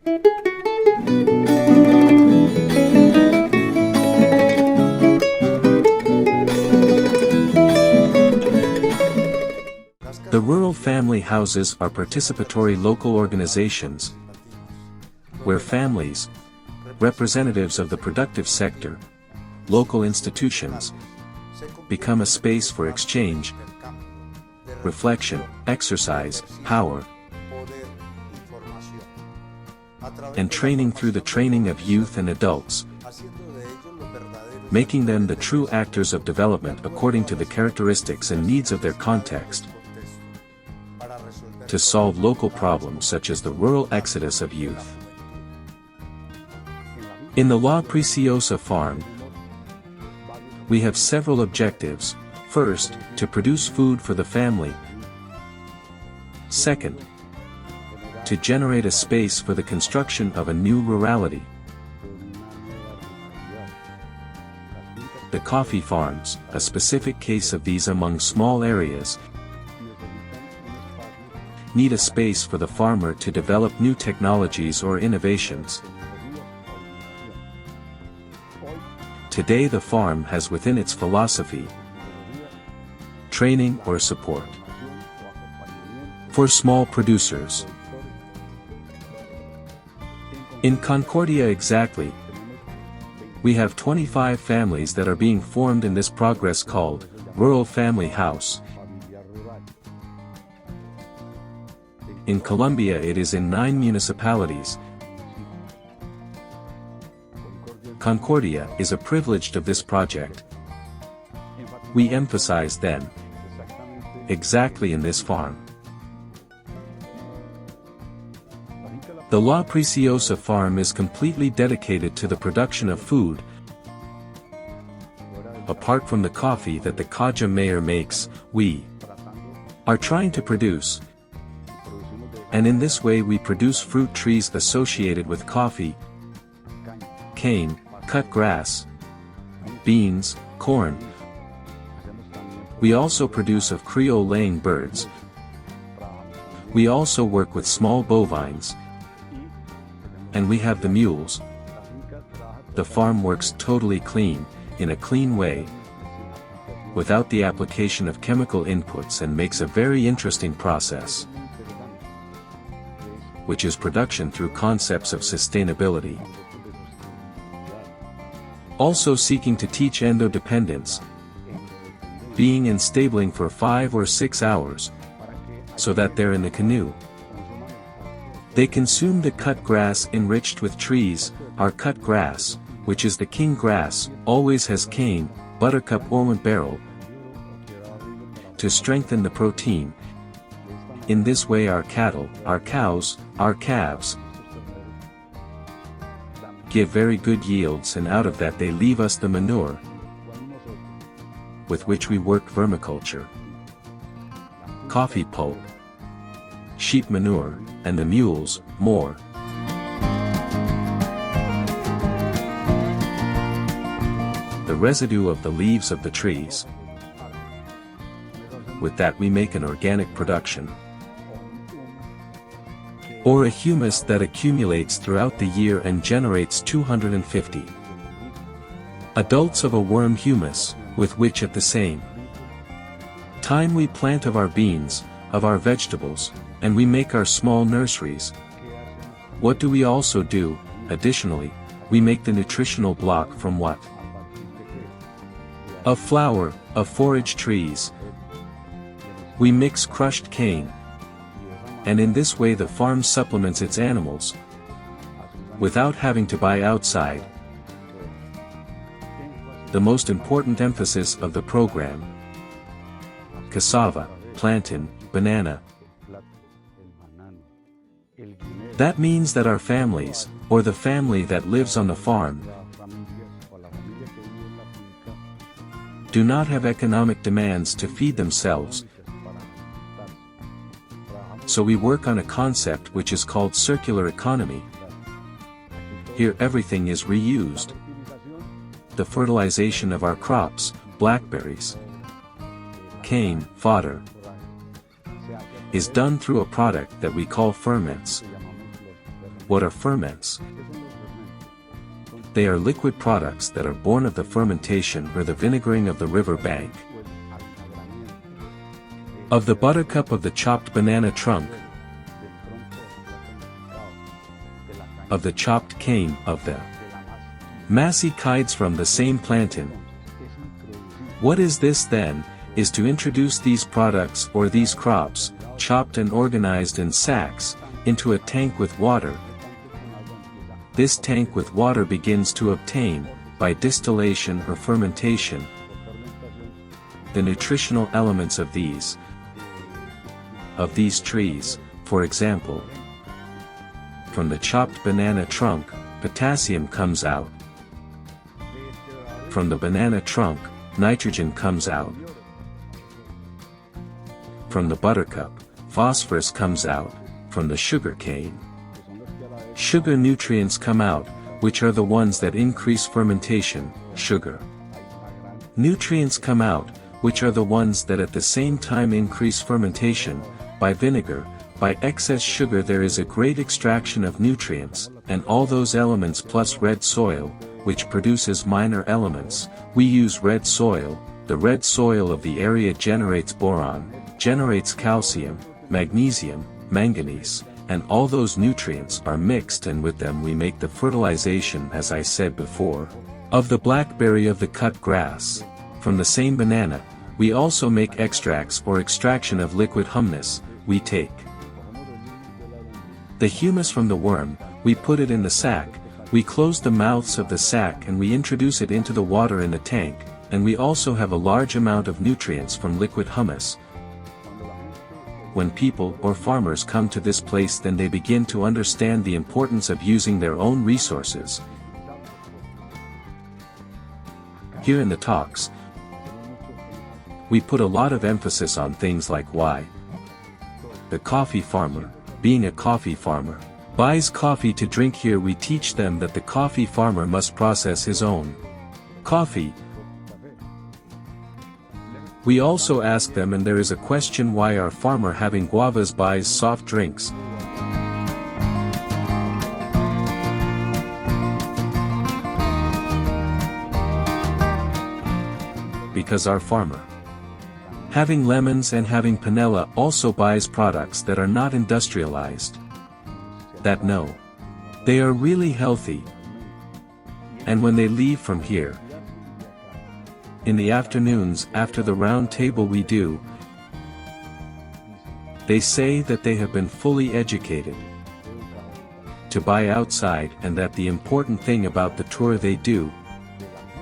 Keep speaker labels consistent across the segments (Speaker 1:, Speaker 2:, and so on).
Speaker 1: The rural family houses are participatory local organizations where families, representatives of the productive sector, local institutions, become a space for exchange, reflection, exercise, power, and training through the training of youth and adults, making them the true actors of development according to the characteristics and needs of their context, to solve local problems such as the rural exodus of youth. In the La Preciosa farm, we have several objectives. First, to produce food for the family. Second, to generate a space for the construction of a new rurality. The coffee farms, a specific case of these among small areas, need a space for the farmer to develop new technologies or innovations. Today the farm has within its philosophy training or support for small producers. In Concordia exactly, we have 25 families that are being formed in this progress called Rural Family House. In Colombia it is in 9 municipalities. Concordia is a privileged of this project. We emphasize then, exactly in this farm. The La Preciosa farm is completely dedicated to the production of food. Apart from the coffee that the Caja Mayor makes, we are trying to produce, and in this way we produce fruit trees associated with coffee, cane, cut grass, beans, corn. We also produce of Creole laying birds. We also work with small bovines. And we have the mules. The farm works totally clean, in a clean way, without the application of chemical inputs, and makes a very interesting process, which is production through concepts of sustainability. Also seeking to teach endodependence, being in stabling for 5 or 6 hours, so that they're in the canoe. They consume the cut grass enriched with trees. Our cut grass, which is the king grass, always has cane, buttercup or barrel, to strengthen the protein. In this way our cattle, our cows, our calves, give very good yields, and out of that they leave us the manure, with which we work vermiculture, coffee pulp, sheep manure, and the mules, more. The residue of the leaves of the trees. With that we make an organic production, or a humus that accumulates throughout the year and generates 250 adults of a worm humus, with which at the same time we plant of our beans, of our vegetables, and we make our small nurseries. What do we also do? Additionally, we make the nutritional block from what? Of flour, of forage trees. We mix crushed cane, and in this way the farm supplements its animals, without having to buy outside. The most important emphasis of the program: cassava, plantain, banana. That means that our families, or the family that lives on the farm, do not have economic demands to feed themselves. So we work on a concept which is called circular economy. Here everything is reused. The fertilization of our crops, blackberries, cane, fodder, is done through a product that we call ferments. What are ferments? They are liquid products that are born of the fermentation or the vinegaring of the river bank, of the buttercup of the chopped banana trunk, of the chopped cane of the massy kides from the same plantain. What is this then, is to introduce these products or these crops, chopped and organized in sacks, into a tank with water. This tank with water begins to obtain, by distillation or fermentation, the nutritional elements of these trees. For example, from the chopped banana trunk, potassium comes out. From the banana trunk, nitrogen comes out. From the buttercup, phosphorus comes out. From the sugar cane, sugar nutrients come out, which are the ones that increase fermentation. Sugar nutrients come out, which are the ones that at the same time increase fermentation. By vinegar, by excess sugar there is a great extraction of nutrients, and all those elements plus red soil, which produces minor elements. We use red soil. The red soil of the area generates boron, generates calcium, magnesium, manganese, and all those nutrients are mixed, and with them we make the fertilization, as I said before, of the blackberry of the cut grass. From the same banana, we also make extracts or extraction of liquid humus. We take the humus from the worm, we put it in the sack, we close the mouths of the sack and we introduce it into the water in the tank, and we also have a large amount of nutrients from liquid humus. When people or farmers come to this place, then they begin to understand the importance of using their own resources. Here in the talks, we put a lot of emphasis on things like why the coffee farmer, being a coffee farmer, buys coffee to drink. Here we teach them that the coffee farmer must process his own coffee. We also ask them, and there is a question, why our farmer having guavas buys soft drinks. Because our farmer having lemons and having panela also buys products that are not industrialized, that no, they are really healthy. And when they leave from here, in the afternoons after the round table we do, they say that they have been fully educated to buy outside, and that the important thing about the tour they do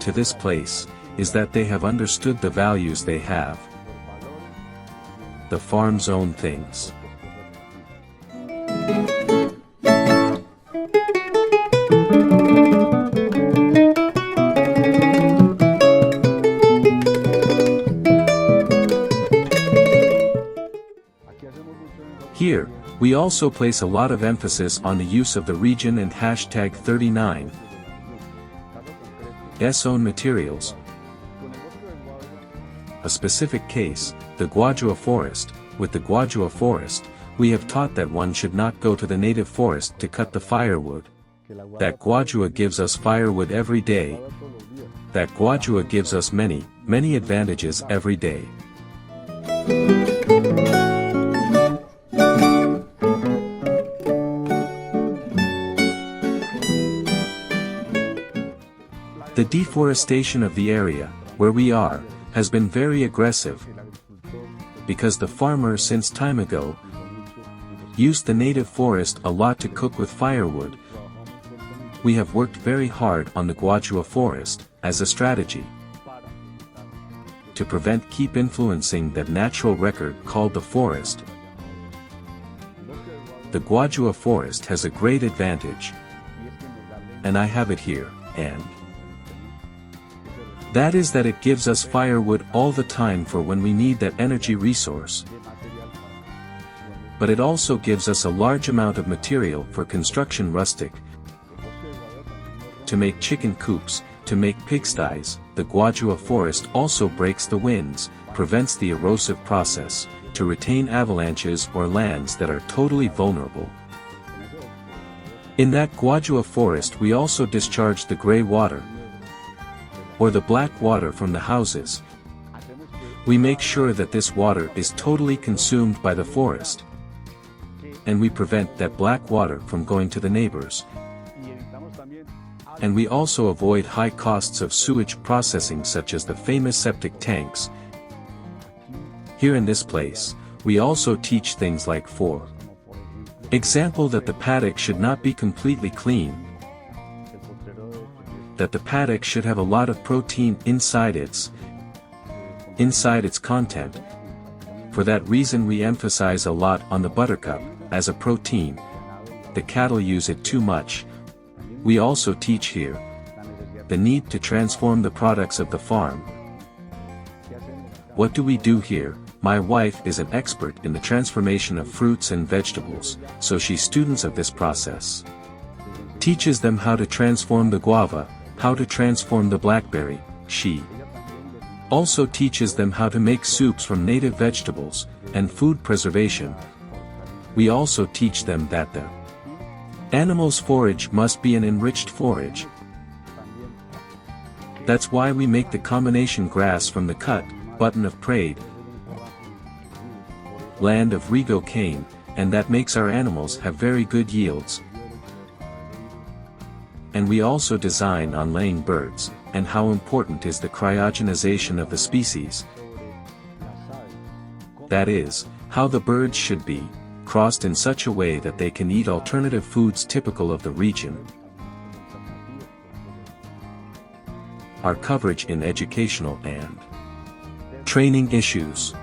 Speaker 1: to this place is that they have understood the values they have, the farm's own things. Here, we also place a lot of emphasis on the use of the region and hashtag 39's own materials. A specific case, the guajua forest. With the guajua forest, we have taught that one should not go to the native forest to cut the firewood. That guajua gives us firewood every day. That guajua gives us many, many advantages every day. The deforestation of the area, where we are, has been very aggressive, because the farmer since time ago used the native forest a lot to cook with firewood. We have worked very hard on the guajua forest, as a strategy to prevent keep influencing that natural record called the forest. The guajua forest has a great advantage, and I have it here, and that is that it gives us firewood all the time for when we need that energy resource. But it also gives us a large amount of material for construction, rustic, to make chicken coops, to make pigsties. The guajua forest also breaks the winds, prevents the erosive process, to retain avalanches or lands that are totally vulnerable. In that guajua forest we also discharge the gray water, or the black water from the houses. We make sure that this water is totally consumed by the forest, and we prevent that black water from going to the neighbors. And we also avoid high costs of sewage processing, such as the famous septic tanks. Here in this place, we also teach things like, for example, that the paddock should not be completely clean, that the paddock should have a lot of protein inside its content. For that reason we emphasize a lot on the buttercup, as a protein. The cattle use it too much. We also teach here the need to transform the products of the farm. What do we do here? My wife is an expert in the transformation of fruits and vegetables, so she students of this process. Teaches them how to transform the guava, how to transform the blackberry. She also teaches them how to make soups from native vegetables, and food preservation. We also teach them that the animals' forage must be an enriched forage. That's why we make the combination grass from the cut, button of Prade, land of Rigo cane, and that makes our animals have very good yields. And we also design on laying birds, and how important is the cryogenization of the species. That is, how the birds should be crossed in such a way that they can eat alternative foods typical of the region. Our coverage in educational and training issues.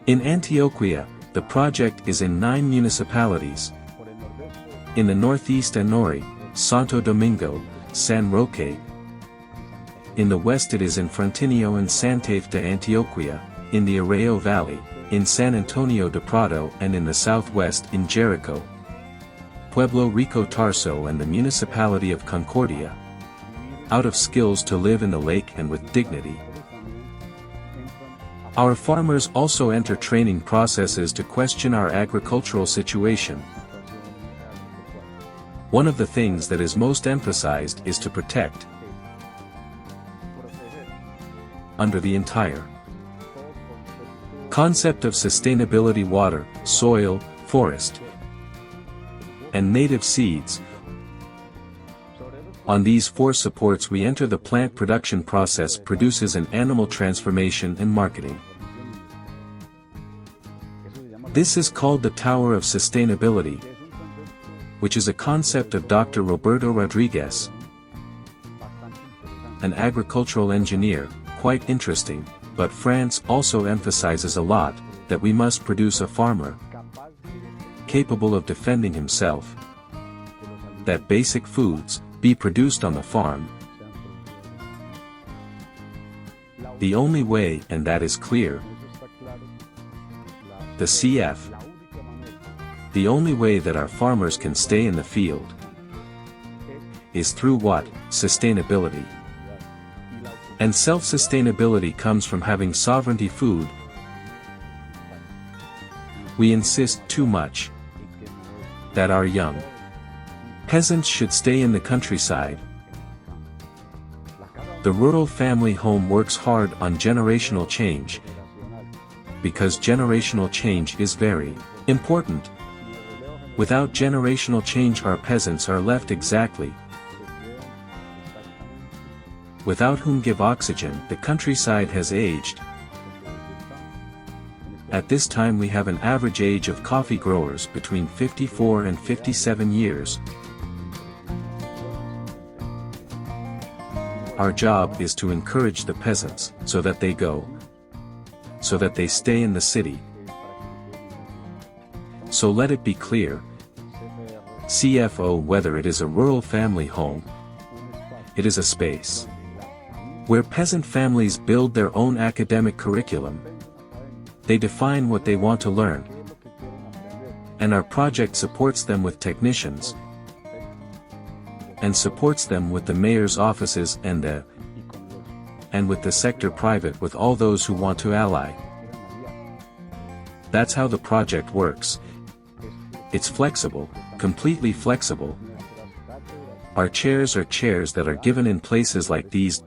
Speaker 1: In Antioquia, the project is in 9 municipalities. In the northeast Anori, Santo Domingo, San Roque. In the west it is in Frontinio and Santa Fe de Antioquia, in the Arroyo Valley, in San Antonio de Prado, and in the southwest in Jericho, Pueblo Rico Tarso, and the municipality of Concordia. Out of skills to live in the lake and with dignity. Our farmers also enter training processes to question our agricultural situation. One of the things that is most emphasized is to protect under the entire concept of sustainability water, soil, forest, and native seeds. On these 4 supports we enter the plant production process produces an animal transformation and marketing. This is called the Tower of Sustainability, which is a concept of Dr. Roberto Rodriguez, an agricultural engineer. Quite interesting, but France also emphasizes a lot, that we must produce a farmer capable of defending himself, that basic foods be produced on the farm. The only way, and that is clear, the CF, the only way that our farmers can stay in the field is through what? Sustainability. And self-sustainability comes from having sovereignty food. We insist too much that our young peasants should stay in the countryside. The rural family home works hard on generational change, because generational change is very important. Without generational change our peasants are left exactly without whom give oxygen. The countryside has aged. At this time we have an average age of coffee growers between 54 and 57 years. Our job is to encourage the peasants, so that they stay in the city. So let it be clear, CFO, whether it is a rural family home, it is a space where peasant families build their own academic curriculum. They define what they want to learn, and our project supports them with technicians, and supports them with the mayor's offices and with the sector private with all those who want to ally. That's how the project works. It's flexible, completely flexible. Our chairs are chairs that are given in places like these.